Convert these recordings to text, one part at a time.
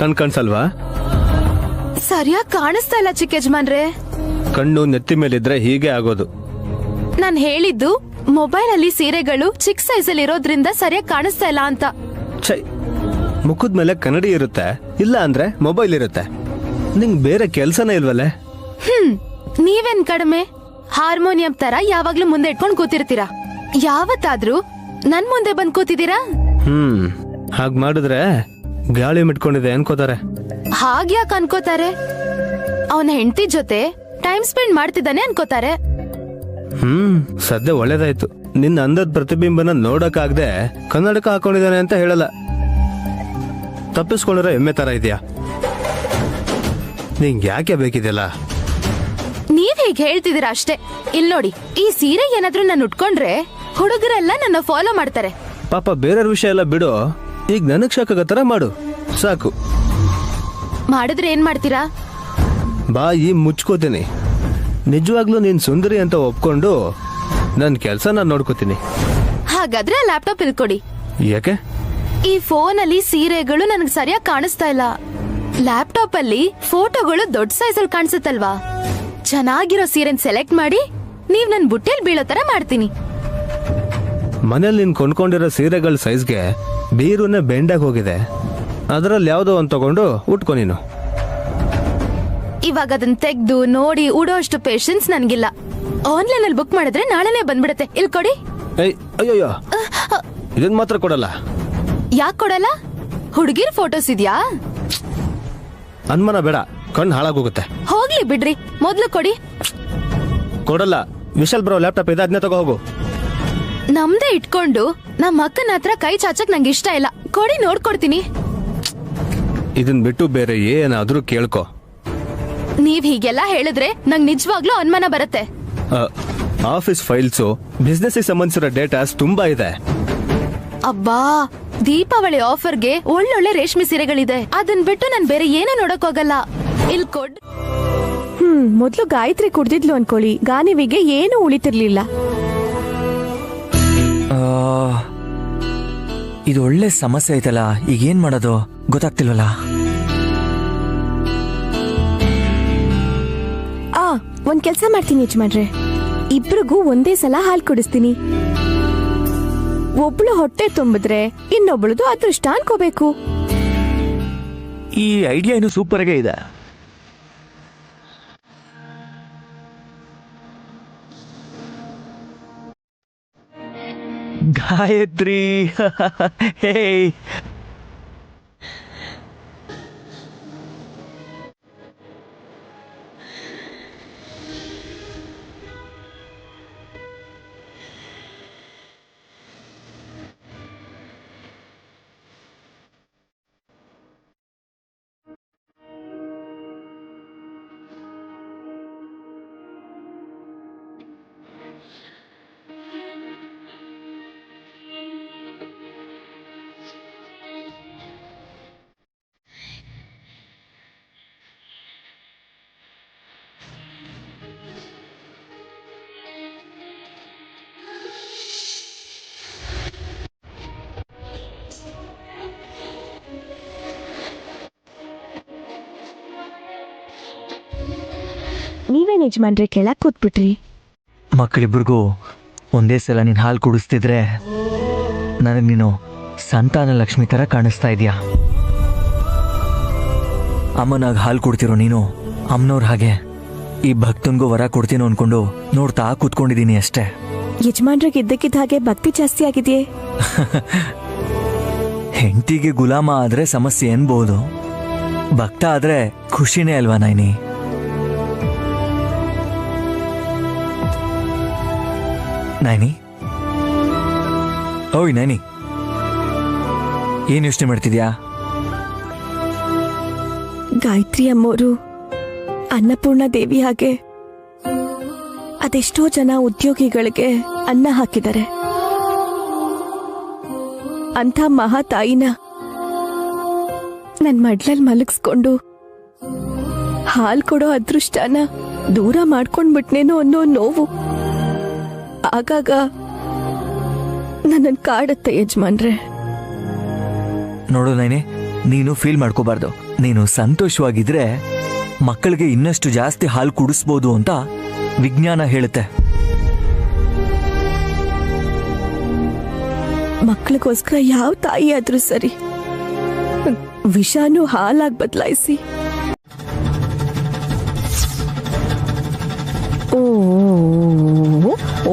ಕಾಣಿಸಲ್ವಾ? ಸರಿಯಾಗಿ ಕಾಣಿಸ್ತಾ ಇಲ್ಲ ಚಿಕ್ಕ ಯಜಮಾನ್ರೆ. ಕಣ್ಣು ನೆತ್ತಿ ಮೇಲಿದ್ರೆ ಹೀಗೆ ಆಗೋದು. ನಾನ್ ಹೇಳಿದ್ದು ಮೊಬೈಲ್ ಅಲ್ಲಿ ಸೀರೆಗಳು ಚಿಕ್ಕ ಸೈಜ್ ಅಲ್ಲಿ ಇರೋದ್ರಿಂದ ಸರಿಯಾಗಿ ಕಾಣಿಸ್ತಾ ಇಲ್ಲ ಅಂತ. ಛೈ, ಮುಖದ ಮೇಲೆ ಕನ್ನಡಿ ಇರುತ್ತೆ, ಇಲ್ಲ ಅಂದ್ರೆ ಮೊಬೈಲ್ ಇರುತ್ತೆ. ನಿಂಗ್ ಬೇರೆ ಕೆಲ್ಸನೇ ಇಲ್ವಲ್ಲೇ? ನೀವೇನ್ ಕಡಿಮೆ? ಹಾರ್ಮೋನಿಯಂ ತರ ಯಾವಾಗ್ಲೂ ಮುಂದೆ ಇಟ್ಕೊಂಡ್ ಕೂತಿರ್ತೀರಾ. ಯಾವತ್ತಾದ್ರೂ ನನ್ ಮುಂದೆ ಬಂದ್ ಕೂತಿದ್ದೀರಾ? ಹಾಗ್ ಮಾಡಿದ್ರೆ ಗಾಳಿ ಮಿಟ್ಕೊಂಡಿದೆ ಅನ್ಕೋತಾರೆ. ಹಾಗ್ಯಾಕ್ ಅನ್ಕೋತಾರೆ? ಅವನ ಹೆಂಡತಿ ಜೊತೆ ಟೈಮ್ ಸ್ಪೆಂಡ್ ಮಾಡ್ತಿದ್ದಾನೆ ಅನ್ಕೋತಾರೆ. ಸದ್ಯ ಒಳ್ಳೇದಾಯ್ತು. ನಿನ್ನ ಅಂದದ ಪ್ರತಿಬಿಂಬನ ನೋಡಕ್ಕಾಗದೆ ಕನ್ನಡಕ ಹಾಕೊಂಡಿದ್ದಾನೆ ಅಂತ ಹೇಳಲ್ಲ. ತಪ್ಪಿಸ್ಕೊಂಡಿರೋ ಎಮ್ಮೆ ತರ ಇದೆಯಾ? ನಿಂಗೆ ಯಾಕೆ ಬೇಕಿದೆಯಲ್ಲ? ನೀವ್ ಹೀಗೆ ಹೇಳ್ತಿದ್ದೀರಾ ಅಷ್ಟೇ. ಇಲ್ ನೋಡಿ, ಈ ಸೀರೆ ಏನಾದ್ರೂ ನಾನು ಉಟ್ಕೊಂಡ್ರೆ ಹುಡುಗರೆಲ್ಲ ನನ್ನ ಫಾಲೋ ಮಾಡ್ತಾರೆ. ಪಾಪ ಬೇರೆ ವಿಷಯ ಎಲ್ಲ ಬಿಡು, ಈಗ ನನಗ್ ಶಾಕಾಗೋ ತರ ಮಾಡು ಸಾಕು. ಮಾಡಿದ್ರೆ ಏನ್ ಮಾಡ್ತೀರಾ? ಬಾಯಿ ಮುಚ್ಕೋತೀನಿ. ನಿಜವಾಗ್ಲೂ ನೀನ್ ಸುಂದರಿ ಅಂತ ಒಪ್ಕೊಂಡು ನನ್ ಕೆಲ್ಸ ನಾನ್ ನೋಡ್ಕೋತೀನಿ. ಹಾಗಾದ್ರೆ ಲ್ಯಾಪ್ಟಾಪ್ ಇಲ್ಕೊಡಿ. ಯಾಕೆ? ಈ ಫೋನ್ ಅಲ್ಲಿ ಸೀರೆಗಳು ನನಗೆ ಸರಿಯಾಗಿ ಕಾಣಿಸ್ತಾ ಇಲ್ಲ. ಲ್ಯಾಪ್ಟಾಪ್ ಅಲ್ಲಿ ಫೋಟೋಗಳು ದೊಡ್ಡ ಸೈಜ್ ಅಲ್ಲಿ ಕಾಣಿಸುತ್ತಲ್ವಾ? ಚೆನ್ನಾಗಿರೋ ಸೀರೆನ್ ಸೆಲೆಕ್ಟ್ ಮಾಡಿ ನೀವ್ ನನ್ ಬುಟ್ಟೆಲ್ ಬೀಳೋ ತರ ಮಾಡ್ತೀನಿ. ಮನೇಲಿ ನೀನ್ ಕೊಂಡ್ಕೊಂಡಿರೋ ಸೀರೆಗಳ ಸೈಜ್ಗೆ ಬೀರುನೇ ಬೆಂಡಾಗಿ ಹೋಗಿದೆ. ಅದರಲ್ಲಿ ಯಾವ್ದೋ ಒಂದ್ ತಗೊಂಡು ಉಟ್ಕೊ ನೀನು. ಇವಾಗ ಅದನ್ನ ತೆಗ್ದು ನೋಡಿ ಉಡೋ ಅಷ್ಟು ಪೇಷನ್ಸ್ ನನ್ಗಿಲ್ಲ. ಆನ್ಲೈನ್ ಅಲ್ಲಿ ಬುಕ್ ಮಾಡಿದ್ರೆ ನಾಳೆನೆ ಬಂದ್ಬಿಡತ್ತೆ. ಇಲ್ಲಿ ಕೊಡಿ. ಅಯ್ಯೋ, ಇದನ್ ಮಾತ್ರ ಕೊಡಲ್ಲ. ಯಾಕೆ ಕೊಡಲ್ಲ? ಹುಡುಗಿರ್ ಫೋಟೋಸ್ ಇದ್ಯಾ? ಅನ್ಮನ ಬೇಡ, ಕಣ್ಣು ಹಾಳಾಗೋಗುತ್ತೆ. ಹೋಗ್ಲಿ ಬಿಡ್ರಿ, ಮೊದ್ಲು ಕೊಡಿ. ಕೊಡಲ್ಲ. ವಿಶಾಲ್ ಬ್ರೋ ಲ್ಯಾಪ್ಟಾಪ್ ಇದೆ, ಅದನ್ನೇ ತಗೋ ಹೋಗು. ನಮ್ದೇ ಇಟ್ಕೊಂಡು ನಮ್ಮ ಅಕ್ಕನ ಹತ್ರ ಕೈ ಚಾಚಕ್ ನಂಗೆ ಇಷ್ಟ ಇಲ್ಲ. ಕೊಡಿ, ನೋಡ್ಕೊಡ್ತೀನಿ. ಇದನ್ ಬಿಟ್ಟು ಬೇರೆ ಏನಾದ್ರೂ ಕೇಳ್ಕೊ. ನೀವ್ ಹೀಗೆಲ್ಲ ಹೇಳಿದ್ರೆ ನಂಗ್ ನಿಜವಾಗ್ಲೂ ಅನುಮಾನ ಬರುತ್ತೆ. ಆಫೀಸ್ ಫೈಲ್ಸು, ಬಿಸ್ನೆಸ್ ಸಂಬಂಧಿಸಿರೋ ಡೇಟಾಸ್ ತುಂಬಾ ಇದೆ. ಅಬ್ಬಾ, ದೀಪಾವಳಿ ಆಫರ್ಗೆ ಒಳ್ಳೊಳ್ಳೆ ರೇಷ್ಮೆ ಸೀರೆಗಳಿದೆ. ಅದನ್ ಬಿಟ್ಟು ನಾನ್ ಬೇರೆ ಏನೂ ನೋಡಕ್ ಹೋಗಲ್ಲ. ಇಲ್ ಕೊಡ್. ಮೊದ್ಲು ಗಾಯತ್ರಿ ಕುಡ್ದಿದ್ಲು ಅನ್ಕೊಳ್ಳಿ, ಗಾನಿವಿಗೆ ಏನು ಉಳಿತಿರ್ಲಿಲ್ಲ. ಇದು ಒಳ್ಳೆ ಸಮಸ್ಯೆ ಐತಲ್ಲ, ಈಗೇನ್ ಮಾಡೋದು ಗೊತ್ತಾಗ್ತಿಲ್ವಲ್ಲ. ಒಂದ್ ಕೆಲ್ಸ ಮಾಡ್ತೀನಿ ಯಜಮಾನ್ರೆ, ಇಬ್ರಿಗೂ ಒಂದೇ ಸಲ ಹಾಲು ಕುಡಿಸ್ತೀನಿ. ಒಬ್ಳು ಹೊಟ್ಟೆ ತುಂಬಿದ್ರೆ ಇನ್ನೊಬ್ಳದು ಅದೃಷ್ಟ ಅನ್ಕೋಬೇಕು. ಈ ಐಡಿಯಾ ಏನು ಸೂಪರ್ ಆಗೇ ಇದೆ. ಗಾಯತ್ರಿ, ಹೇ ನೀವೇನ್ ಯಜಮಾನ್ರೆ ಕೆಳಕ್ ಕೂತ್ಬಿಟ್ರಿ? ಮಕ್ಕಳಿಬ್ರಿಗೂ ಒಂದೇ ಸಲ ನೀನು ಹಾಲು ಕುಡಿಸ್ತಿದ್ರೆ ನನಗೆ ನೀನು ಸಂತಾನ ಲಕ್ಷ್ಮಿ ಥರ ಕಾಣಿಸ್ತಾ ಇದೆಯಾ. ಅಮ್ಮನಾಗ ಹಾಲು ಕೊಡ್ತಿರೋ ನೀನು ಅಮ್ಮನವ್ರ ಹಾಗೆ ಈ ಭಕ್ತನ್ಗೂ ವರ ಕೊಡ್ತೀನೋ ಅನ್ಕೊಂಡು ನೋಡ್ತಾ ಕೂತ್ಕೊಂಡಿದ್ದೀನಿ ಅಷ್ಟೇ. ಯಜಮಾನ್ರಿಗೆ ಇದ್ದಕ್ಕಿದ್ದ ಹಾಗೆ ಭಕ್ತಿ ಜಾಸ್ತಿ ಆಗಿದೆಯೇ? ಹೆಂಡತಿಗೆ ಗುಲಾಮ ಆದ್ರೆ ಸಮಸ್ಯೆ ಅನ್ಬೋದು, ಭಕ್ತ ಆದ್ರೆ ಖುಷಿನೇ ಅಲ್ವಾ ನೈನಿ? ನೈನಿ, ಓಯ್ ನೈನಿ, ಏನ್ ಯೋಚನೆ ಮಾಡ್ತಿದ್ಯಾ? ಗಾಯತ್ರಿ ಅಮ್ಮೋರು ಅನ್ನಪೂರ್ಣ ದೇವಿ ಹಾಗೆ ಅದೆಷ್ಟೋ ಜನ ಉದ್ಯೋಗಿಗಳಿಗೆ ಅನ್ನ ಹಾಕಿದ್ದಾರೆ. ಅಂಥ ಮಹಾ ತಾಯಿನ ನನ್ ಮಡ್ಲಲ್ಲಿ ಮಲಗಿಸ್ಕೊಂಡು ಹಾಲ್ ಕೊಡೋ ಅದೃಷ್ಟನ ದೂರ ಮಾಡ್ಕೊಂಡ್ಬಿಟ್ನೇನೋ ಅನ್ನೋ ನೋವು ಆಗಾಗ ನನ್ನನ್ ಕಾಡುತ್ತೆ ಯಜಮಾನ್ರೆ. ನೋಡು ನೈನಿ, ನೀನು ಫೀಲ್ ಮಾಡ್ಕೋಬಾರ್ದು. ನೀನು ಸಂತೋಷವಾಗಿದ್ರೆ ಮಕ್ಕಳಿಗೆ ಇನ್ನಷ್ಟು ಜಾಸ್ತಿ ಹಾಲು ಕುಡಿಸ್ಬೋದು ಅಂತ ವಿಜ್ಞಾನ ಹೇಳುತ್ತೆ. ಮಕ್ಕಳಿಗೋಸ್ಕರ ಯಾವ ತಾಯಿ ಆದ್ರೂ ಸರಿ ವಿಷಾನು ಹಾಲಾಗಿ ಬದಲಾಯಿಸಿ.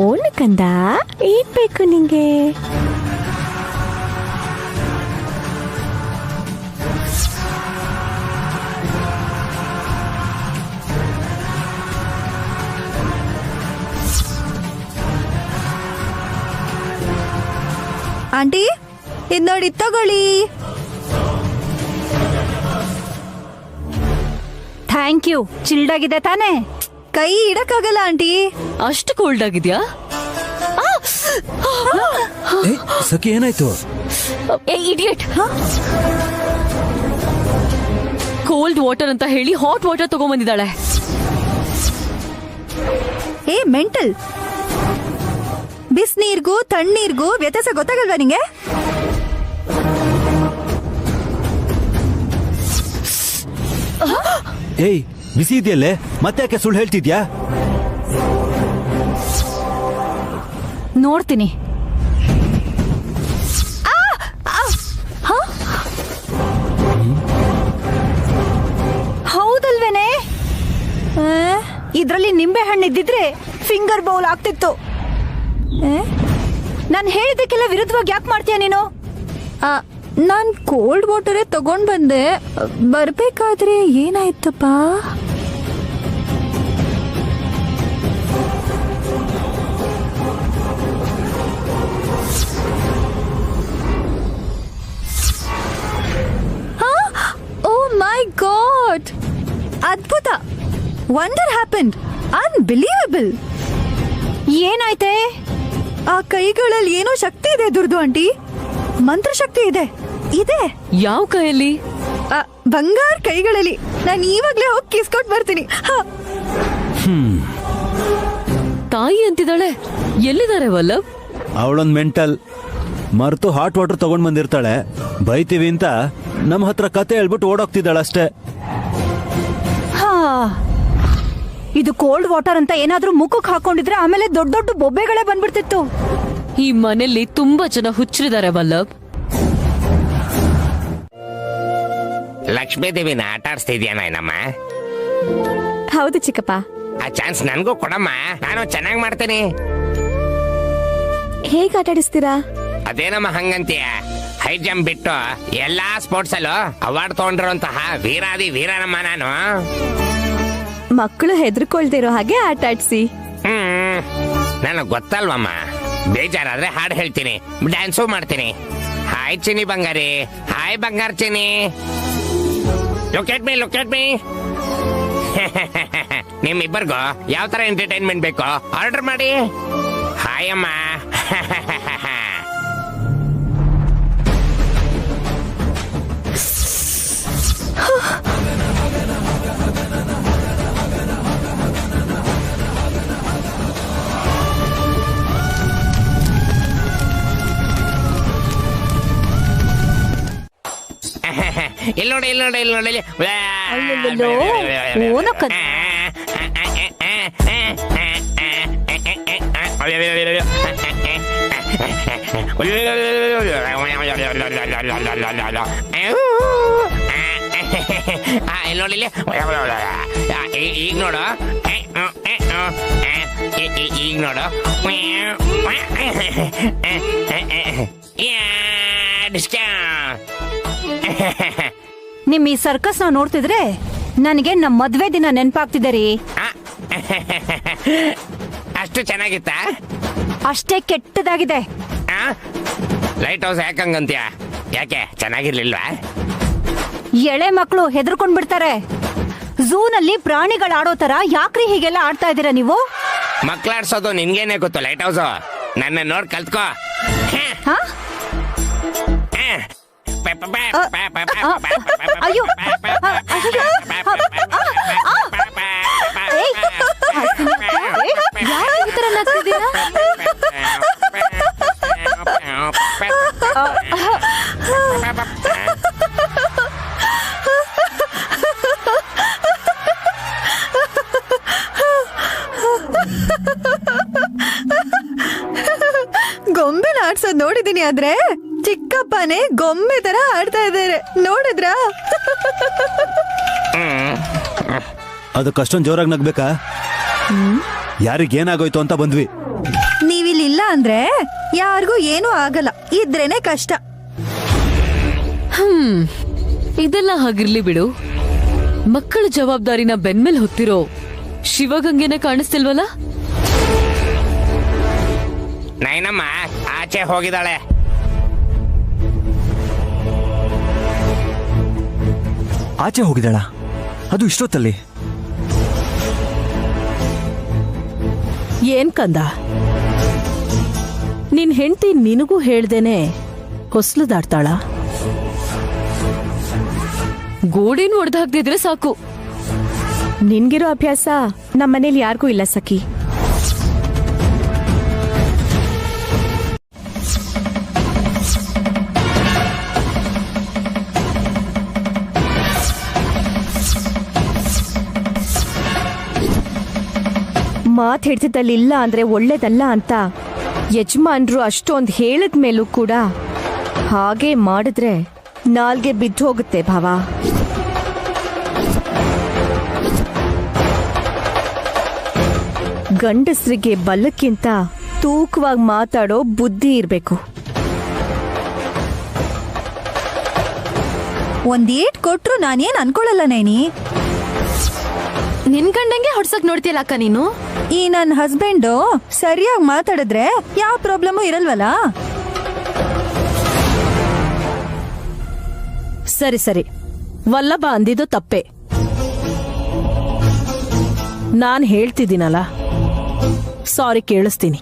ಓನು ಕಂದ, ಏನ್ ಬೇಕು ನಿಂಗೆ? ಆಂಟಿ ಇದ್ ನೋಡಿ ತಗೊಳ್ಳಿ. Thank you. ಚಿಲ್ಡ್ ಆಗಿದೆ ತಾನೇ? ಕೈ ಇಡಕ್ಕಾಗಲ್ಲ ಆಂಟಿ. ಅಷ್ಟು ಕೋಲ್ಡ್ ಆಗಿದ್ಯಾ? ಸಖಿ ಏನಾಯ್ತು? ಇಡಿಯಟ್. ಕೋಲ್ಡ್ ವಾಟರ್ ಅಂತ ಹೇಳಿ ಹಾಟ್ ವಾಟರ್ ತಗೊಂಡ್ಬಂದಿದ್ದಾಳೆ. ಏ ಮೆಂಟಲ್, ಬಿಸ್ನೀರ್ಗೂ ತಣ್ಣೀರ್ಗೂ ವ್ಯತ್ಯಾಸ ಗೊತ್ತಾಗಲ್ವಾ ನಿಂಗೆ? ಏಯ್, ಬಿಸಿ ಇದೆಯಲ್ಲೇ, ಮತ್ತೆ ಯಾಕೆ ಸುಳ್ಳು ಹೇಳ್ತಿದ್ಯಾ? ನೋಡ್ತೀನಿ. ಹೌದಲ್ವೇನೆ? ಇದ್ರಲ್ಲಿ ನಿಂಬೆ ಹಣ್ಣು ಇದ್ದಿದ್ರೆ ಫಿಂಗರ್ ಬೌಲ್ ಆಗ್ತಿತ್ತು. ನಾನು ಹೇಳಿದಕ್ಕೆಲ್ಲ ವಿರುದ್ಧವಾಗಿ ಯಾಕೆ ಮಾಡ್ತೀಯ ನೀನು? ನಾನ್ ಕೋಲ್ಡ್ ವಾಟರೇ ತಗೊಂಡ್ ಬಂದೆ. ಬರ್ಬೇಕಾದ್ರೆ ಏನಾಯ್ತಪ್ಪ? ಓ ಮೈ ಗಾಡ್, ಅದ್ಭುತ! Wonder happened. ಅನ್ಬಿಲೀವಬಲ್. ಏನಾಯ್ತೆ? ಆ ಕೈಗಳಲ್ಲಿ ಏನೋ ಶಕ್ತಿ ಇದೆ ದುರ್ದು ಆಂಟಿ. ಮಂತ್ರ ಶಕ್ತಿ ಇದೆ. ಇದೆ. ಯಾವ ಕೈಯಲ್ಲಿ? ಬಂಗಾರ ಕೈಗಳಲ್ಲಿ. ನಾನು ಇವಾಗ್ಲೇ ಹೋಗಿ ಕಿಸ್ಕೊಟ್ ಬರ್ತೀನಿ. ತಾಯಿ ಅಂತಿದ್ದಾಳೆ. ಎಲ್ಲಿದ್ದಾರೆ ವಲ್ಲಭ್? ಅವಳೊಂದ್ ಮೆಂಟಲ್. ಮರ್ತು ಹಾಟ್ ವಾಟರ್ ತಗೊಂಡ್ ಬಂದಿರ್ತಾಳೆ. ಬೈತೀವಿ ಅಂತ ನಮ್ಮ ಹತ್ರ ಕತೆ ಹೇಳ್ಬಿಟ್ಟು ಓಡೋಗ್ತಿದ್ದಾಳೆ ಅಷ್ಟೇ. ಇದು ಕೋಲ್ಡ್ ವಾಟರ್ ಅಂತ ಏನಾದ್ರೂ ಮುಖಕ್ಕೆ ಹಾಕೊಂಡಿದ್ರೆ ಆಮೇಲೆ ದೊಡ್ಡ ದೊಡ್ಡ ಬೊಬ್ಬೆಗಳೇ ಬಂದ್ಬಿಡ್ತಿತ್ತು. ಈ ಮನೆಯಲ್ಲಿ ತುಂಬಾ ಜನ ಹುಚ್ಚರಿದ್ದಾರೆ ವಲ್ಲಭ್. ಲಕ್ಷ್ಮೀ ದೇವಿನ ಆಟ ಆಡಿಸ್ತಿದ್ಯಾ ನಾಯನಮ್ಮ? ಹೌದು ಚಿಕ್ಕಪ್ಪ. ಆ ಚಾನ್ಸ್ ನನ್ಗೂ ಕೊಡಮ್ಮ, ನಾನು ಚೆನ್ನಾಗಿ ಮಾಡ್ತೀನಿ. ಹೇಗ್ ಆಟ ಆಡಿಸ್ತೀರಾ? ಅದೇನಮ್ಮ ಹಂಗಂತೀಯ? ಹೈ ಜಂಪ್ ಬಿಟ್ಟು ಎಲ್ಲಾ ಸ್ಪೋರ್ಟ್ಸ್ ಅಲ್ಲೂ ಅವಾರ್ಡ್ ತಗೊಂಡಿರುವಂತಹ ವೀರಾದಿ ವೀರನಮ್ಮ ನಾನು. ಮಕ್ಕಳು ಹೆದರ್ಕೊಳ್ದಿರೋ ಹಾಗೆ ಆಟ ಆಡ್ಸಿ. ನನಗ್ ಗೊತ್ತಲ್ವಮ್ಮ, ಬೇಜಾರಾದ್ರೆ ಹಾಡು ಹೇಳ್ತೀನಿ, ಡ್ಯಾನ್ಸು ಮಾಡ್ತೀನಿ. ಹಾಯ್ ಚಿನಿ ಬಂಗಾರಿ, ಹಾಯ್ ಬಂಗಾರ ಚಿನಿ, ಲುಕ್ ಎಟ್ ಮೀ. ನಿಮ್ಮಿಬ್ಬರಿಗೂ ಯಾವ ತರ ಎಂಟರ್ಟೈನ್ಮೆಂಟ್ ಬೇಕೋ ಆರ್ಡರ್ ಮಾಡಿ. ಹಾಯ್ ಅಮ್ಮ. ಇಲ್ಲಿ ನೋಡಿ. ಈಗ ನೋಡು. ನಿಮ್ ಈ ಸರ್ಕಸ್ ನಾವ್ ನೋಡ್ತಿದ್ರೆ ನನಗೆ ನಮ್ ಮದ್ವೆ ದಿನ ನೆನ್ಪಾಗ್ತಿದೆ ರೀ. ಅಷ್ಟು ಚೆನ್ನಾಗಿತ್ತ? ಅಷ್ಟೇ ಕೆಟ್ಟದಾಗಿದೆ. ಲೈಟ್ ಹೌಸ್ ಯಾಕಂಗಂತ್ಯ? ಯಾಕೆ ಚೆನ್ನಾಗಿರ್ಲಿಲ್ವಾ? ಎಳೆ ಮಕ್ಕಳು ಹೆದರ್ಕೊಂಡ್ ಬಿಡ್ತಾರೆ. ಝೂನಲ್ಲಿ ಪ್ರಾಣಿಗಳು ಆಡೋ ತರ ಯಾಕ್ರಿ ಹೀಗೆಲ್ಲ ಆಡ್ತಾ ಇದೀರಾ ನೀವು? ಮಕ್ಳಾಡ್ಸೋದು ನಿನ್ಗೇನೆ ಗೊತ್ತು ಲೈಟ್ ಹೌಸ್. ನನ್ನ ನೋಡ್ ಕಲ್ತ್ಕೋ. ಅಯ್ಯೋ, ಯಾರು ಈ ತರ ನಗ್ತಿದ್ದೀರಾ? ಆಡ್ಸೋದ್ ನೋಡಿದೀನಿ ಆದ್ರೆ ಚಿಕ್ಕಪ್ಪನೇ ಗೊಂಬೆ ತರ ಆಡ್ತಾ ಇದ್ದಾರೆ ನೋಡಿದ್ರಾ? ಅದಕ್ಕಷ್ಟೊಂದು ಜೋರಾಗಿ ನಗ್ಬೇಕಾ? ಯಾರಿಗೇನಾಗೋಯ್ತು ಅಂತ ಬಂದ್ವಿ. ನೀವಿಲ್ಲ ಅಂದ್ರೆ ಯಾರಿಗೂ ಏನೂ ಆಗಲ್ಲ, ಇದ್ರೇನೆ ಕಷ್ಟ. ಇದೆಲ್ಲ ಹಾಗಿರ್ಲಿ ಬಿಡು. ಮಕ್ಕಳ ಜವಾಬ್ದಾರಿನ ಬೆನ್ಮೇಲ್ ಹೊತ್ತಿರೋ ಶಿವಗಂಗೆನ ಕಾಣಿಸ್ತಿಲ್ವಲ್ಲ? ನೈನಮ್ಮ ಆಚೆ ಹೋಗಿದ್ದಾಳೆ. ಆಚೆ ಹೋಗಿದ್ದಾಳ? ಅದು ಇಷ್ಟೊತ್ತಲ್ಲಿ? ಏನ್ ಕಂದ, ನಿನ್ ಹೆಂಡತಿ ನಿನಗೂ ಹೇಳ್ದೇನೆ ಹೊಸ್ಲು ದಾಟ್ತಾಳ? ಗೋಡೆನ್ ಒಡೆದು ಹಾಕ್ದಿದ್ರೆ ಸಾಕು. ನಿನ್ಗಿರೋ ಅಭ್ಯಾಸ ನಮ್ಮನೇಲಿ ಯಾರಿಗೂ ಇಲ್ಲ ಸಖಿ. ಮಾತ್ ಹಿಡ್ತಿದ್ದಲ್ಲಿಲ್ಲ ಅಂದ್ರೆ ಒಳ್ಳೇದಲ್ಲ ಅಂತ ಯಜಮಾನ್ರು ಅಷ್ಟೊಂದು ಹೇಳಿದ ಮೇಲೂ ಕೂಡ ಹಾಗೆ ಮಾಡಿದ್ರೆ ನಾಲ್ಗೆ ಬಿದ್ದು ಹೋಗುತ್ತೆ ಭಾವ. ಗಂಡಸ್ರಿಗೆ ಬಲ್ಲಕ್ಕಿಂತ ತೂಕವಾಗಿ ಮಾತಾಡೋ ಬುದ್ಧಿ ಇರ್ಬೇಕು. ಒಂದೇಟ್ ಕೊಟ್ರು ನಾನೇನ್ ಅನ್ಕೊಳಲ್ಲ ನೈನಿ. ನಿನ್ ಗಂಡಂಗೆ ಹೊಡ್ಸಕ್ ನೋಡ್ತೀಯಲ್ಲ ಅಕ್ಕ ನೀನು. ಈ ನನ್ ಹಸ್ಬೆಂಡು ಸರಿಯಾಗಿ ಮಾತಾಡಿದ್ರೆ ಯಾವ ಪ್ರಾಬ್ಲಮು ಇರಲ್ವಲ್ಲ. ಸರಿ ಸರಿ, ವಲ್ಲಭ ಅಂದಿದ್ದು ತಪ್ಪೆ. ನಾನ್ ಹೇಳ್ತಿದ್ದೀನಲ್ಲ, ಸಾರಿ ಕೇಳಿಸ್ತೀನಿ.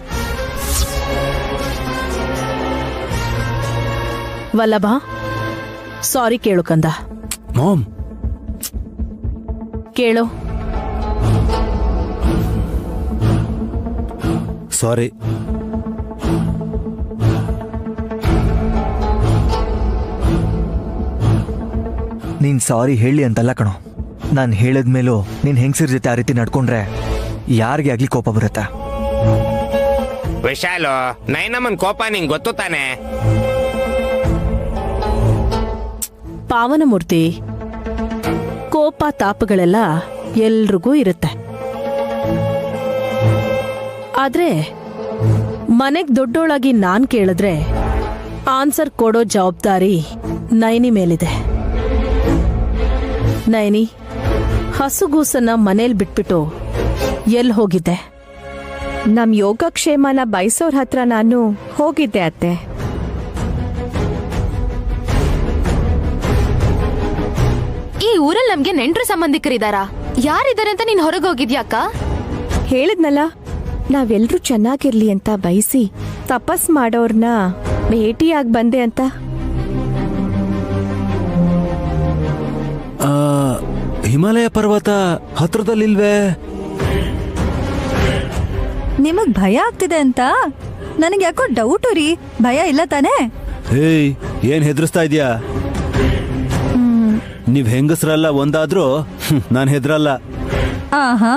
ವಲ್ಲಭ, ಸಾರಿ ಕೇಳು ಕಂದ. ಮಾಮ್, ಕೇಳು. ಸಾರಿ. ನೀನ್ ಸಾರಿ ಹೇಳಿ ಅಂತಲ್ಲ ಕಣೋ. ನಾನು ಹೇಳಿದ್ಮೇಲೂ ನೀನ್ ಹೆಂಗಸರ್ ಜೊತೆ ಆ ರೀತಿ ನಡ್ಕೊಂಡ್ರೆ ಯಾರಿಗೆ ಆಗ್ಲಿ ಕೋಪ ಬರುತ್ತೆ. ವಿಶಾಲು, ನೈನಮ್ಮನ್ ಕೋಪ ನಿಂಗ್ ಗೊತ್ತು ತಾನೆ? ಪಾವನಮೂರ್ತಿ, ಕೋಪ ತಾಪಗಳೆಲ್ಲ ಎಲ್ರಿಗೂ ಇರುತ್ತೆ. ಆದ್ರೆ ಮನೆಗ್ ದೊಡ್ಡೋಳಾಗಿ ನಾನ್ ಕೇಳಿದ್ರೆ ಆನ್ಸರ್ ಕೊಡೋ ಜವಾಬ್ದಾರಿ ನೈನಿ ಮೇಲಿದೆ. ನೈನಿ, ಹಸುಗೂಸನ್ನ ಮನೇಲಿ ಬಿಟ್ಬಿಟ್ಟು ಎಲ್ಲಿ ಹೋಗಿದ್ದೆ? ನಮ್ ಯೋಗಕ್ಷೇಮನ ಬಯಸೋರ್ ಹತ್ರ ನಾನು ಹೋಗಿದ್ದೆ ಅತ್ತೆ. ಈ ಊರಲ್ಲಿ ನಮ್ಗೆ ನೆಂಟ್ರು ಸಂಬಂಧಿಕರಿದಾರ? ಯಾರಿದ್ದಾರೆ ಅಂತ ನೀನ್ ಹೊರಗೆ ಹೋಗಿದ್ಯಾಕ? ಹೇಳಿದ್ನಲ್ಲ, ನಾವೆಲ್ರೂ ಚೆನ್ನಾಗಿರ್ಲಿ ಅಂತ ಬಯಸಿ ತಪಸ್ ಮಾಡೋರ್ನ ಭೇಟಿಯಾಗಿ ಬಂದೆ ಅಂತ. ಹಿಮಾಲಯ ಪರ್ವತ ಹತ್ರದಲ್ಲಿಲ್ವೇ? ನಿಮಗ್ ಭಯ ಆಗ್ತಿದೆ ಅಂತ ನನಗೆ ಯಾಕೋ ಡೌಟು ರೀ. ಭಯ ಇಲ್ಲ ತಾನೇ? ಹೇಯ್, ಏನ್ ಹೆದರ್ಸ್ತಾ ಇದೀಯಾ? ನೀವ್ ಹೆಂಗಸ್ರಲ್ಲ ಒಂದಾದ್ರೂ ನಾನ್ ಹೆದ್ರಲ್ಲ. ಆಹಾ,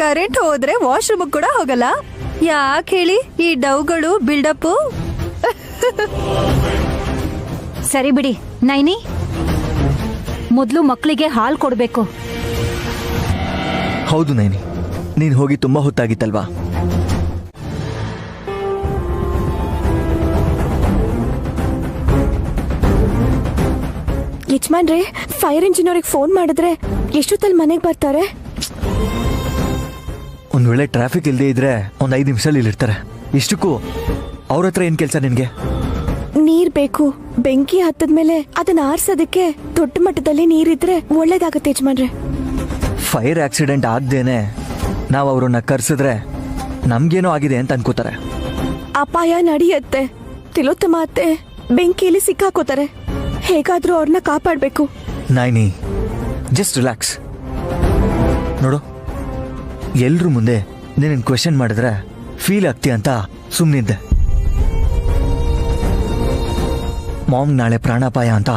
ಕರೆಂಟ್ ಹೋದ್ರೆ ವಾಶ್ರೂಮ್ ಕೂಡ ಹೋಗಲ್ಲ. ಯಾಕೆ ಹೇಳಿ ಈ ಡೌಗಳು ಬಿಲ್ಡಪ್? ಸರಿ ಬಿಡಿ ನೈನಿ, ಮೊದಲು ಮಕ್ಕಳಿಗೆ ಹಾಲು ಕೊಡ್ಬೇಕು. ಹೌದು ನೈನಿ, ನೀನ್ ಹೋಗಿ ತುಂಬಾ ಹೊತ್ತಾಗಿತ್ತಲ್ವಾ? ಯಜಮಾನ್ರೆ, ಫೈರ್ ಇಂಜಿನ್ ಅವ್ರಿಗೆ ಫೋನ್ ಮಾಡಿದ್ರೆ ಎಷ್ಟೊತ್ತಲ್ಲಿ ಮನೆಗೆ ಬರ್ತಾರೆ? ಒಂದ್ ವೇಳೆ ಟ್ರಾಫಿಕ್ ಇಲ್ಲದೆ ಇದ್ರೆ ಒಂದ್ 5 ನಿಮಿಷದಲ್ಲಿ ಇಲ್ಲಿರ್ತಾರೆ. ಇಷ್ಟಕ್ಕೂ ಅವ್ರ ಹತ್ರ ಏನ್ ಕೆಲ್ಸ ನಿನ್ಗೆ? ನೀರ್ ಬೇಕು. ಬೆಂಕಿ ಹತ್ತದ್ಮೇಲೆ ಅದನ್ನ ಆರ್ಸೋದಕ್ಕೆ ದೊಡ್ಡ ಮಟ್ಟದಲ್ಲಿ ನೀರಿದ್ರೆ ಒಳ್ಳೇದಾಗತ್ತೆ ಯಜಮಾನ್ರೆ. ಫೈರ್ ಆಕ್ಸಿಡೆಂಟ್ ಆಗ್ದೇನೆ ನಾವು ಅವ್ರನ್ನ ಕರ್ಸಿದ್ರೆ ನಮ್ಗೇನೋ ಆಗಿದೆ ಅಂತ ಅನ್ಕೋತಾರೆ. ಅಪಾಯ ನಡೆಯುತ್ತೆ. ತಿಲೋತ್ತಮ ಅತ್ತೆ ಬೆಂಕಿಯಲ್ಲಿ ಸಿಕ್ಕಾಕೋತಾರೆ. ಹೇಗಾದ್ರೂ ಅವ್ರನ್ನ ಕಾಪಾಡ್ಬೇಕು. Naini, just relax. ನೋಡು, ಎಲ್ರೂ ಮುಂದೆ ನೀನ್ ಕ್ವೆಶನ್ ಮಾಡಿದ್ರೆ ಫೀಲ್ ಆಗ್ತೀಯ ಅಂತ ಸುಮ್ಮನಿದ್ದೆ. ಮಾಮ್ ನಾಳೆ ಪ್ರಾಣಾಪಾಯ ಅಂತ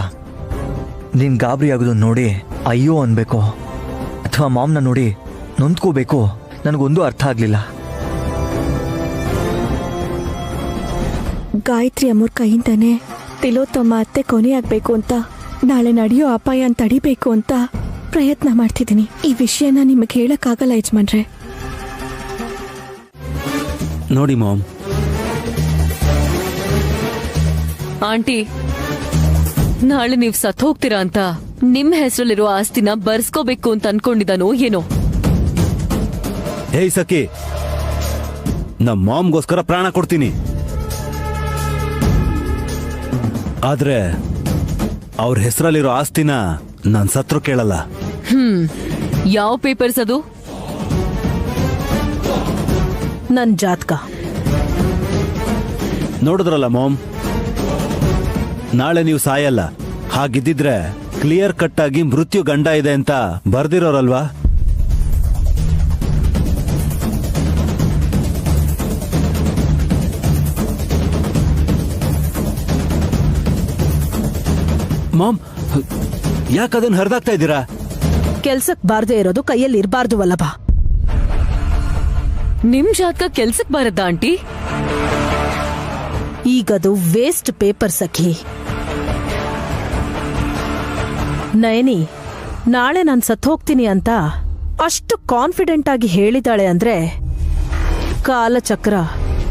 ನೀನ್ ಗಾಬರಿ ಆಗೋದನ್ನ ನೋಡಿ ಅಯ್ಯೋ ಅನ್ಬೇಕು ಅಥವಾ ಮಾಮ್ನ ನೋಡಿ ನೊಂದ್ಕೋಬೇಕು, ನನಗೊಂದು ಅರ್ಥ ಆಗ್ಲಿಲ್ಲ. ಗಾಯತ್ರಿ ಅಮ್ಮೋರ್ ಕೈಯಿಂದಾನೆ ತಿಲೋತ್ತಮ ಅತ್ತೆ ಕೊನೆಯಾಗಬೇಕು ಅಂತ, ನಾಳೆ ನಡೆಯೋ ಅಪಾಯ ತಡಿಬೇಕು ಅಂತ ಪ್ರಯತ್ನ ಮಾಡ್ತಿದ್ದೀನಿ. ಈ ವಿಷಯನ ನಿಮಗೆ ಹೇಳಕ್ಕಾಗಲ್ಲ ಯಜಮಾನ್ರೆ. ನೋಡಿ ಮಾಮ್, ಆಂಟಿ, ನಾಳೆ ನೀವ್ ಸತ್ ಹೋಗ್ತೀರಾ ಅಂತ ನಿಮ್ ಹೆಸರಲ್ಲಿರೋ ಆಸ್ತಿನ ಬರ್ಸ್ಕೋಬೇಕು ಅಂತ ಅನ್ಕೊಂಡಿದ್ದಾನೋ ಏನೋ. ಹೇಯ್ ಸಖಿ, ನಮ್ಮ ಮಾಮ್ಗೋಸ್ಕರ ಪ್ರಾಣ ಕೊಡ್ತೀನಿ. ಆದ್ರೆ ಅವ್ರ ಹೆಸರಲ್ಲಿರೋ ಆಸ್ತಿನ ನಾನ್ ಸತ್ರು ಕೇಳಲ್ಲ. ಯಾವ ಪೇಪರ್ಸ್ ಅದು? ನನ್ ಜಾತಕ. ನೋಡಿದ್ರಲ್ಲ ಮಾಮ್, ನಾಳೆ ನೀವು ಸಾಯಲ್ಲ. ಹಾಗಿದ್ದಿದ್ರೆ ಕ್ಲಿಯರ್ ಕಟ್ ಆಗಿ ಮೃತ್ಯು ಗಂಡ ಇದೆ ಅಂತ ಬರ್ದಿರೋರಲ್ವಾ? ಮಾಮ್, ಯಾಕದನ್ನ ಹರಿದಾಗ್ತಾ ಇದ್ದೀರಾ? ಕೆಲ್ಸಕ್ ಬಾರ್ದೇ ಇರೋದು ಕೈಯಲ್ಲಿ ಇರಬಾರ್ದು ವಲ್ಲಭ. ನಿಮ್ ಜಾತಕ ಕೆಲ್ಸಕ್ ಬಾರದ್ದ ಆಂಟಿ? ಈಗದು ವೇಸ್ಟ್ ಪೇಪರ್ ಸಖಿ. ನಯನಿ ನಾಳೆ ನಾನು ಸತ್ ಹೋಗ್ತೀನಿ ಅಂತ ಅಷ್ಟು ಕಾನ್ಫಿಡೆಂಟ್ ಆಗಿ ಹೇಳಿದಾಳೆ ಅಂದ್ರೆ ಕಾಲಚಕ್ರ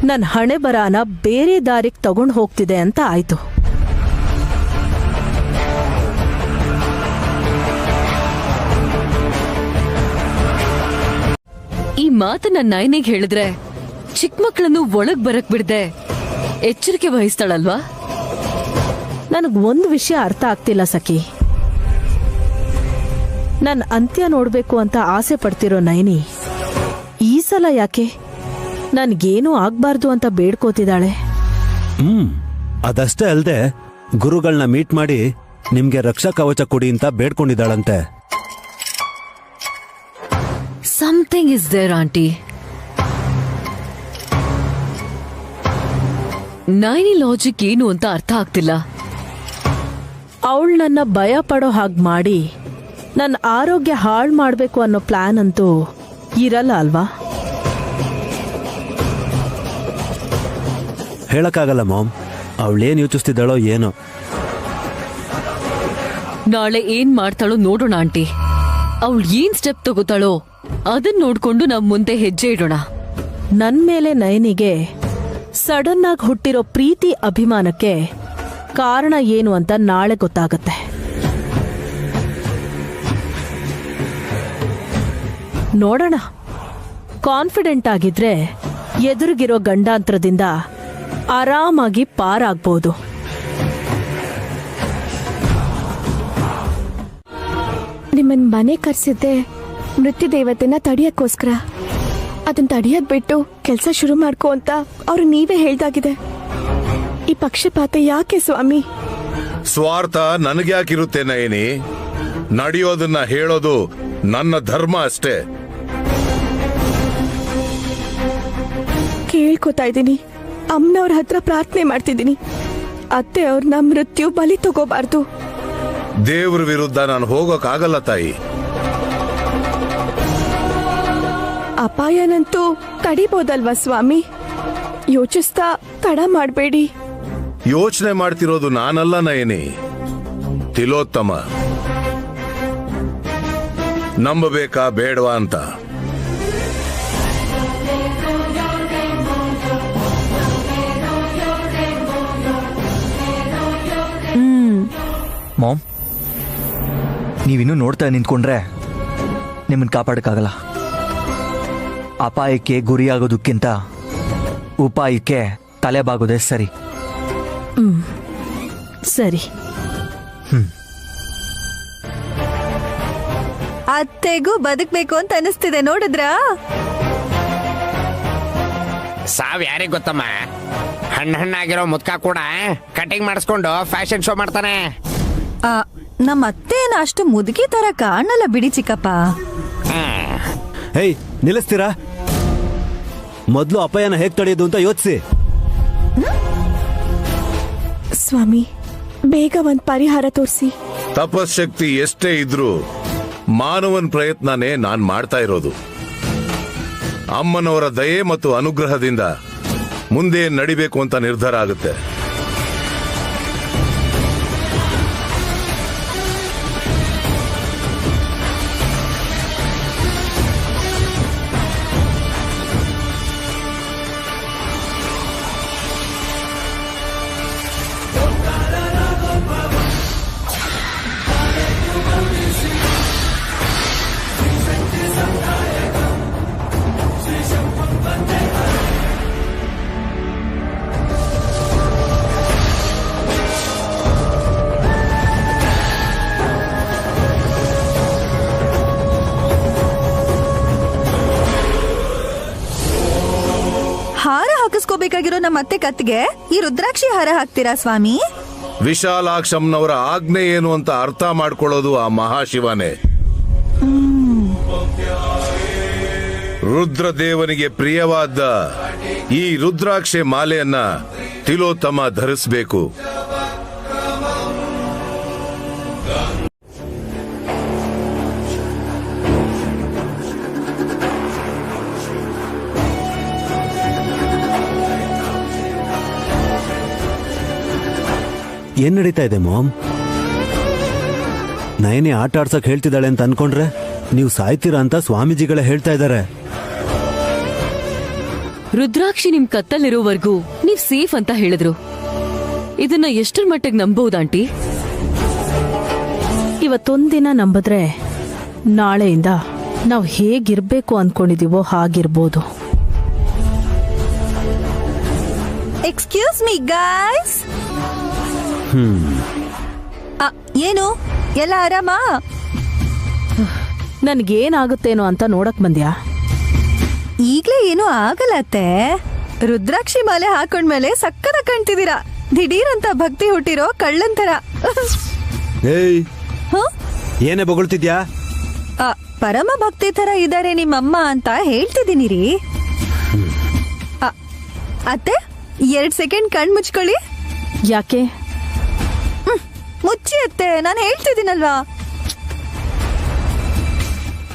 ನನ್ನ ಹಣೆ ಬರಾನ ಬೇರೆ ದಾರಿಗೆ ತಗೊಂಡು ಹೋಗ್ತಿದೆ ಅಂತ ಆಯ್ತು. ಈ ಮಾತನ್ನ ನಯನಿಗೆ ಹೇಳಿದ್ರೆ ಚಿಕ್ಕ ಮಕ್ಕಳನ್ನು ಒಳಗ್ ಬರಕ್ ಬಿಡ್ದೆ ಎಚ್ಚರಿಕೆ ವಹಿಸ್ತಾಳಲ್ವಾ? ನನಗ್ ಒಂದು ವಿಷಯ ಅರ್ಥ ಆಗ್ತಿಲ್ಲ ಸಖಿ. ನನ್ ಅಂತ್ಯ ನೋಡ್ಬೇಕು ಅಂತ ಆಸೆ ಪಡ್ತಿರೋ ನಯನಿ ಈ ಸಲ ಯಾಕೆ ನನ್ಗೇನು ಆಗ್ಬಾರ್ದು ಅಂತ ಬೇಡ್ಕೋತಿದ್ದಾಳೆ? ಅದಷ್ಟೇ ಅಲ್ದೆ ಗುರುಗಳನ್ನ ಮೀಟ್ ಮಾಡಿ ನಿಮ್ಗೆ ರಕ್ಷಾ ಕವಚ ಕೊಡಿ ಅಂತ ಬೇಡ್ಕೊಂಡಿದ್ದಾಳಂತೆ. Something is there aunty. Naini logic ಏನು ಅಂತ ಅರ್ಥ ಆಗ್ತಿಲ್ಲ. ಅವಳು ನನ್ನ ಭಯ ಪಡೋ ಹಾಗೆ ಮಾಡಿ ನನ್ನ ಆರೋಗ್ಯ ಹಾಳು ಮಾಡಬೇಕು ಅನ್ನೋ ಪ್ಲಾನ್ ಅಂತೂ ಇರಲ್ಲ ಅಲ್ವಾ? ಹೇಳಕ್ಕಾಗಲ್ಲ ಮಾಮ್, ಅವಳೇನ್ ಯೋಚಿಸ್ತಿದ್ದಾಳೋ ಏನೋ. ನಾಳೆ ಏನ್ ಮಾಡ್ತಾಳೋ ನೋಡೋಣ ಆಂಟಿ. ಅವಳು ಏನ್ ಸ್ಟೆಪ್ ತಗೋತಾಳೋ ಅದನ್ನ ನೋಡ್ಕೊಂಡು ನಾವ್ ಮುಂದೆ ಹೆಜ್ಜೆ ಇಡೋಣ. ನನ್ ಮೇಲೆ ನಯನಿಗೆ ಸಡನ್ ಆಗಿ ಹುಟ್ಟಿರೋ ಪ್ರೀತಿ ಅಭಿಮಾನಕ್ಕೆ ಕಾರಣ ಏನು ಅಂತ ನಾಳೆ ಗೊತ್ತಾಗತ್ತೆ. ನೋಡೋಣ. ಕಾನ್ಫಿಡೆಂಟ್ ಆಗಿದ್ರೆ ಎದುರಿಗಿರೋ ಗಂಡಾಂತರದಿಂದ ಆರಾಮಾಗಿ ಪಾರಾಗ್ಬೋದು. ನಿಮ್ಮನ್ ಮನೆ ಕರ್ಸಿದ್ದೆ ಮೃತ್ಯು ದೇವತೆನ ತಡಿಯಕ್ಕೋಸ್ಕರ. ಅದನ್ನ ತಡಿಯೋದ್ ಬಿಟ್ಟು ಕೆಲಸ ಶುರು ಮಾಡ್ಕೋ ಅಂತ ಅವ್ರು ನೀವೇ ಹೇಳ್ದಾಗಿದೆ. ಈ ಪಕ್ಷಪಾತ ಯಾಕೆ ಸ್ವಾಮಿ? ಸ್ವಾರ್ಥ ನನಗ್ಯಾಕಿರುತ್ತೆ ನಯನಿ? ನಡೆಯೋದನ್ನ ಹೇಳೋದು ನನ್ನ ಧರ್ಮ ಅಷ್ಟೇ. ಕೇಳ್ಕೊತಾ ಇದ್ದೀನಿ, ಅಮ್ಮನವ್ರ ಹತ್ರ ಪ್ರಾರ್ಥನೆ ಮಾಡ್ತಿದ್ದೀನಿ. ಅತ್ತೆ ಅವ್ರನ್ನ ಮೃತ್ಯು ಬಲಿ ತಗೋಬಾರ್ದು. ದೇವ್ರ ವಿರುದ್ಧ ನಾನು ಹೋಗೋಕ್ಕಾಗಲ್ಲ ತಾಯಿ. ಅಪಾಯನಂತೂ ತಡಿಬೋದಲ್ವಾ ಸ್ವಾಮಿ? ಯೋಚಿಸ್ತಾ ತಡ ಮಾಡಬೇಡಿ. ಯೋಚನೆ ಮಾಡ್ತಿರೋದು ನಾನಲ್ಲ ನಯನಿ, ತಿಲೋತ್ತಮ. ನಂಬಬೇಕಾ ಬೇಡವಾ ಅಂತ. ಮಾಮ್, ನೀವಿನ್ನೂ ನೋಡ್ತಾ ನಿಂತ್ಕೊಂಡ್ರೆ ನಿಮ್ಮನ್ನು ಕಾಪಾಡಕ್ಕಾಗಲ್ಲ. ಅಪಾಯಕ್ಕೆ ಗುರಿಯಾಗೋದಕ್ಕಿಂತ ಉಪಾಯಕ್ಕೆ ತಲೆಬಾಗೋದೇ ಸರಿ. ಸರಿ. ಅತ್ತೆಗೂ ಬದುಕ್ಬೇಕು ಅಂತ ಅನಿಸ್ತಿದೆ ನೋಡಿದ್ರಾ? ಸಾವ್ ಯಾರಿಗ್ ಗೊತ್ತಮ್ಮ? ಹಣ್ಣಾಗಿರೋ ಮುದ್ಕ ಕೂಡ ಕಟಿಂಗ್ ಮಾಡಿಸ್ಕೊಂಡು ಫ್ಯಾಷನ್ ಶೋ ಮಾಡ್ತಾನೆ. ನಮ್ಮ ಅತ್ತೇನ ಅಷ್ಟು ಮುದುಕಿ ತರ ಕಾಣಲ್ಲ ಬಿಡಿ ಚಿಕ್ಕಪ್ಪ. ಹೇಯ್, ನಿಲ್ಲಿಸ್ತೀರಾ? ಮೊದಲು ಅಪಾಯನ ಹೇಗ್ ತಡೆಯೋದು ಅಂತ ಯೋಚಿಸಿ. ಸ್ವಾಮಿ, ಬೇಗ ಒಂದ್ ಪರಿಹಾರ ತೋರಿಸಿ. ತಪಶಕ್ತಿ ಎಷ್ಟೇ ಇದ್ರೂ ಮಾನವನ್ ಪ್ರಯತ್ನನೇ ನಾನ್ ಮಾಡ್ತಾ ಇರೋದು. ಅಮ್ಮನವರ ದಯೆ ಮತ್ತು ಅನುಗ್ರಹದಿಂದ ಮುಂದೆ ನಡಿಬೇಕು ಅಂತ ನಿರ್ಧಾರ ಆಗುತ್ತೆ. ಹಾರ ಹಾಕಿಸ್ಕೋಬೇಕಾಗಿರೋ ನಮ್ಮ ಅತ್ತೆ ಕತ್ಗೆ ಈ ರುದ್ರಾಕ್ಷಿ ಹಾರ ಹಾಕ್ತೀರಾ ಸ್ವಾಮಿ? ವಿಶಾಲಾಕ್ಷಂನವರ ಆಜ್ಞೆ ಏನು ಅಂತ ಅರ್ಥ ಮಾಡ್ಕೊಳ್ಳೋದು ಆ ಮಹಾಶಿವನೇ. ರುದ್ರದೇವನಿಗೆ ಪ್ರಿಯವಾದ ಈ ರುದ್ರಾಕ್ಷಿ ಮಾಲೆಯನ್ನ ತಿಲೋತ್ತಮ ಧರಿಸಬೇಕು. ಏನ್ ನಡೀತಾ ಇದೆ ಮಾಮ್? ನಯನಿ ಆಟ ಆಡ್ಸಕ್ ಹೇಳ್ತಿದ್ದಾಳೆ ಅಂತ ಅನ್ಕೊಂಡ್ರೆ ನೀವು ಸಾಯ್ತೀರಾ ಅಂತ ಸ್ವಾಮೀಜಿಗಳೇ ಹೇಳ್ತಾ ಇದ್ದಾರೆ. ರುದ್ರಾಕ್ಷಿ ನಿಮ್ ಕತ್ತಲ್ಲಿರೋವರೆಗೂ ನೀವ್ ಸೇಫ್ ಅಂತ ಹೇಳಿದ್ರು. ಇದನ್ನ ಎಷ್ಟರ ಮಟ್ಟಿಗೆ ನಂಬಹುದು ಆಂಟಿ? ಇವತ್ತೊಂದಿನ ನಂಬಿದ್ರೆ ನಾಳೆಯಿಂದ ನಾವು ಹೇಗಿರ್ಬೇಕು ಅನ್ಕೊಂಡಿದೀವೋ ಹಾಗಿರ್ಬೋದು. Excuse me guys. ಏನು ಎಲ್ಲ ಆರಾಮಾ? ನನ್ಗೇನಾಗುತ್ತೇನೋ ಅಂತ ನೋಡಕ್ ಬಂದ್ಯಾ? ಈಗ್ಲೇ ಏನು ಆಗಲ್ಲತ್ತೆ. ರುದ್ರಾಕ್ಷಿ ಮಾಲೆ ಹಾಕೊಂಡ್ಮೇಲೆ ಸಕ್ಕದ ಕಾಣ್ತಿದ್ದೀರಾ. ದಿಢೀರ್ ಅಂತ ಭಕ್ತಿ ಹುಟ್ಟಿರೋ ಕಳ್ಳಂತರ. ಏಯ್, ಏನೇ ಬೊಗಳ್ತಿದ್ಯಾ? ಪರಮ ಭಕ್ತಿ ತರ ಇದಾರೆ ನಿಮ್ಮಮ್ಮ ಅಂತ ಹೇಳ್ತಿದ್ದೀನಿ ರೀ. ಅತ್ತೆ 2 ಸೆಕೆಂಡ್ ಕಣ್ ಮುಚ್ಕೊಳ್ಳಿ. ಯಾಕೆ? ಮುಚ್ಚಿ ಅತ್ತೆ, ನಾನು ಹೇಳ್ತಿದ್ದೀನಲ್ವಾ.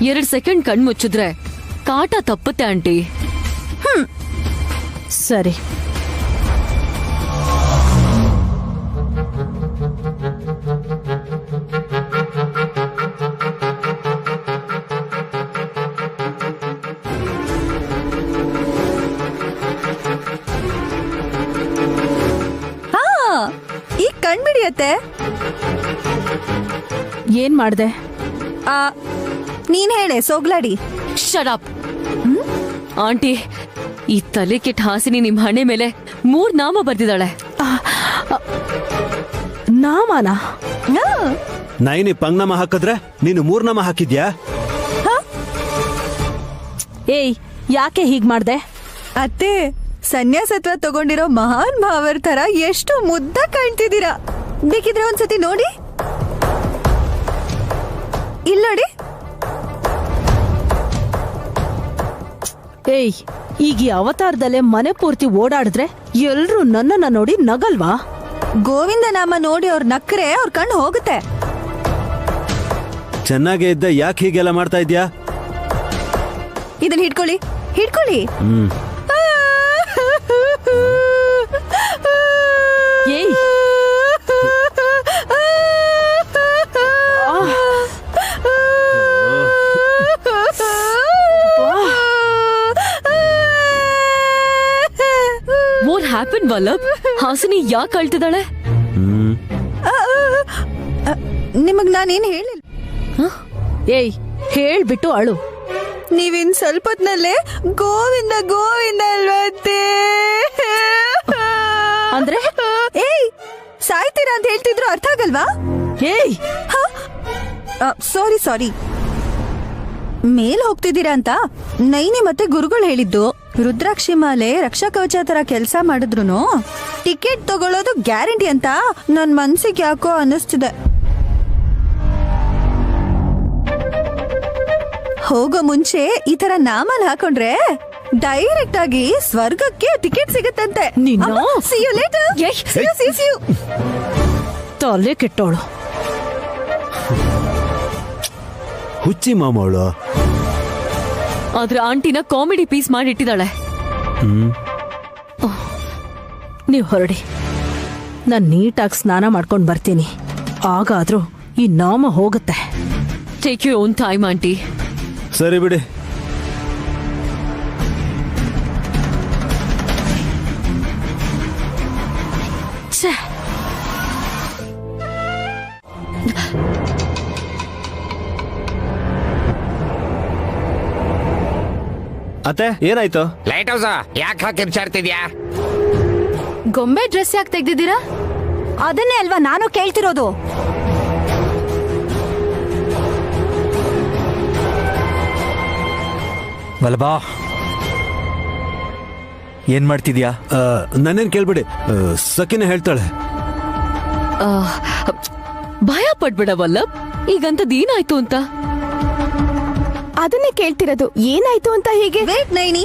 2 ಸೆಕೆಂಡ್ ಕಣ್ ಮುಚ್ಚಿದ್ರೆ ಕಾಟ ತಪ್ಪುತ್ತೆ ಆಂಟಿ. ಸರಿ. ಈಗ ಕಣ್ಬಿಡಿಯತ್ತೆ. ಏನ್ ಮಾಡ್ದೆ? ನೀನ್ ಹೇಳೆ ಸೋಗ್ಲಾಡಿ. Shut up. ಆಂಟಿ, ಈ ತಲೆ ಕೆಟ್ಟ ಹಾಸಿನಿ ನಿಮ್ ಹಣೆ ಮೇಲೆ 3 ನಾಮ ಬರ್ದಿದ್ದಾಳೆ. ನಾಮನ? ನಯನಿ ಪಂಗ್ನಾಮ ಹಾಕಿದ್ರೆ ನೀನು 3 ನಾಮ ಹಾಕಿದ್ಯಾ? ಏಯ್, ಯಾಕೆ ಹೀಗ್ ಮಾಡ್ದೆ? ಅತ್ತೆ, ಸನ್ಯಾಸತ್ವ ತಗೊಂಡಿರೋ ಮಹಾನ್ ಭಾವರ್ ತರ ಎಷ್ಟು ಮುದ್ದ ಕಾಣ್ತಿದ್ದೀರಾ. ಬೇಕಿದ್ರೆ ಒಂದ್ಸತಿ ನೋಡಿ. ಇಲ್ ನೋಡಿ. ಏಯ್, ಈಗ ಈ ಅವತಾರದಲ್ಲೇ ಮನೆ ಪೂರ್ತಿ ಓಡಾಡಿದ್ರೆ ಎಲ್ರೂ ನನ್ನನ್ನ ನೋಡಿ ನಗಲ್ವಾ? ಗೋವಿಂದ ನಾಮ ನೋಡಿ ಅವ್ರ ನಕ್ರೆ ಅವ್ರ ಕಣ್ಣು ಹೋಗುತ್ತೆ. ಚೆನ್ನಾಗೇ ಇದ್ದ ಯಾಕೆ ಹೀಗೆಲ್ಲ ಮಾಡ್ತಾ ಇದ್ಯಾ? ಇದನ್ನ ಹಿಡ್ಕೊಳ್ಳಿ, ಹಿಡ್ಕೊಳ್ಳಿ. ಏಯ್, ವಾಟ್ ಹ್ಯಾಪನ್ ವಲ್ಲಭ್? ಹಾಸಿನಿ ಯಾಕೆ ಅಳ್ತಿದ್ದಾಳೆ? ನಿಮಗ್ ನಾನೇನ್ ಹೇಳಿಲ್ಲ. ಏಯ್, ಹೇಳ್ಬಿಟ್ಟು ಅಳು. ನೀವಿನ್ ಸ್ವಲ್ಪ ಹೊತ್ನಲ್ಲೇ ಗೋವಿಂದ ಗೋವಿಂದ ಅಲ್ವತ್ತೆ ಅಂದ್ರೆ? ಏಯ್, ಸಾಯ್ತೀರಾ ಅಂತ ಹೇಳ್ತಿದ್ರು ಅರ್ಥ ಆಗಲ್ವಾ? ಏಯ್, ಸಾರಿ. ಮೇಲ್ ಹೋಗ್ತಿದ್ದೀರಾ ಅಂತ ನೈನಿ ಮತ್ತೆ ಗುರುಗಳು ಹೇಳಿದ್ದು. ರುದ್ರಾಕ್ಷಿ ಮಾಲೆ ರಕ್ಷಾ ಕವಚ ತರ ಕೆಲಸ ಮಾಡಿದ್ರು ಟಿಕೆಟ್ ತಗೊಳ್ಳೋದು ಗ್ಯಾರಂಟಿ ಅಂತ ನನ್ ಮನ್ಸಿಗೆ ಯಾಕೋ ಅನಿಸ್ತಿದೆ. ಹೋಗೋ ಮುಂಚೆ ಈ ತರ ನಾಮಲ್ ಹಾಕೊಂಡ್ರೆ ಡೈರೆಕ್ಟ್ ಆಗಿ ಸ್ವರ್ಗಕ್ಕೆ ticket ಸಿಗುತ್ತಂತೆ. See you later. See you. ತಲೆ ಕೆಟ್ಟೋಳು. ಹುಚ್ಚಿ ಮಾಮವಳು. ಆದ್ರೆ ಆಂಟಿನ ಕಾಮಿಡಿ ಪೀಸ್ ಮಾಡಿಟ್ಟಿದ್ದಾಳೆ. ನೀವು ಹೊರಡಿ. ನಾನು ನೀಟಾಗಿ ಸ್ನಾನ ಮಾಡ್ಕೊಂಡು ಬರ್ತೀನಿ. ಆಗಾದ್ರೂ ಈ ನಾಮ ಹೋಗುತ್ತೆ. Take your own time aunty. ಸರಿ ಬಿಡಿ. ಛೇ, ಅತ್ತೆ ಏನಾಯ್ತು? ಲೈಟ್ ಹೌಸ್ ಯಾಕೆ ಕಿರ್ಚಾಡ್ತಿದ್ಯಾ? ಗೊಂಬೆ ಡ್ರೆಸ್ ಯಾಕೆ ತೆಗ್ದಿದ್ದೀರಾ? ಅದನ್ನೇ ಅಲ್ವಾ ನಾನು ಕೇಳ್ತಿರೋದು. ವಲ್ಲಭ, ಏನ್ ಮಾಡ್ತಿದ್ಯಾ? ನನ್ನೇನ್ ಕೇಳ್ಬಿಡಿ, ಸಖಿನೇ ಹೇಳ್ತಾಳೆ. ಭಯ ಪಡ್ಬೇಡ ವಲ್ಲಭ್, ಈಗಂತದ್ ಏನಾಯ್ತು ಅಂತ. ಅದನ್ನೇ ಕೇಳ್ತಿರೋದು, ಏನಾಯ್ತು ಅಂತ. ಹೀಗೆ wait Naini,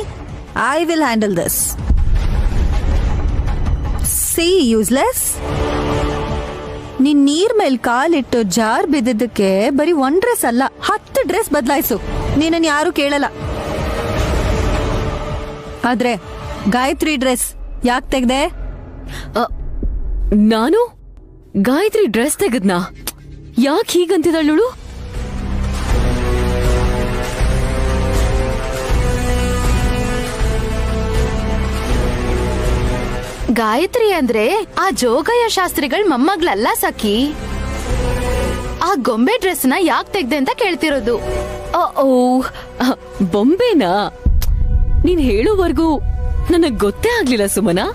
I will handle this. See useless, ನಿನ್ ನೀರ್ ಮೇಲ್ ಕಾಲಿಟ್ಟು ಜಾರ್ ಬಿದ್ದಿದ್ದಕ್ಕೆ ಬರೀ 1 ಡ್ರೆಸ್ ಅಲ್ಲ 10 ಡ್ರೆಸ್ ಬದಲಾಯಿಸು, ನೀನನ್ ಯಾರು ಕೇಳಲ್ಲ. ಆದ್ರೆ ಗಾಯತ್ರಿ ಡ್ರೆಸ್ ಯಾಕೆ ತೆಗ್ದೆ? ನಾನು ಗಾಯತ್ರಿ ಡ್ರೆಸ್ ತೆಗದ್ನಾ? ಯಾಕೆ ಹೀಗಂತಿದಳು? ಗಾಯತ್ರಿ ಅಂದ್ರೆ ಆ ಜೋಗಯ್ಯ ಶಾಸ್ತ್ರಿಗಳ್ ಮೊಮ್ಮಗಳಲ್ಲ ಸಖಿ. ಆ ಗೊಂಬೆ ಡ್ರೆಸ್ ನ ಯಾಕೆ ತೆಗ್ದೆ ಅಂತ ಕೇಳ್ತಿರೋದು. ಬೊಂಬೆನಾ? ನೀನ್ ಹೇಳೋವರೆಗೂ ನನಗ್ ಗೊತ್ತೇ ಆಗ್ಲಿಲ್ಲ ಸುಮನಾ.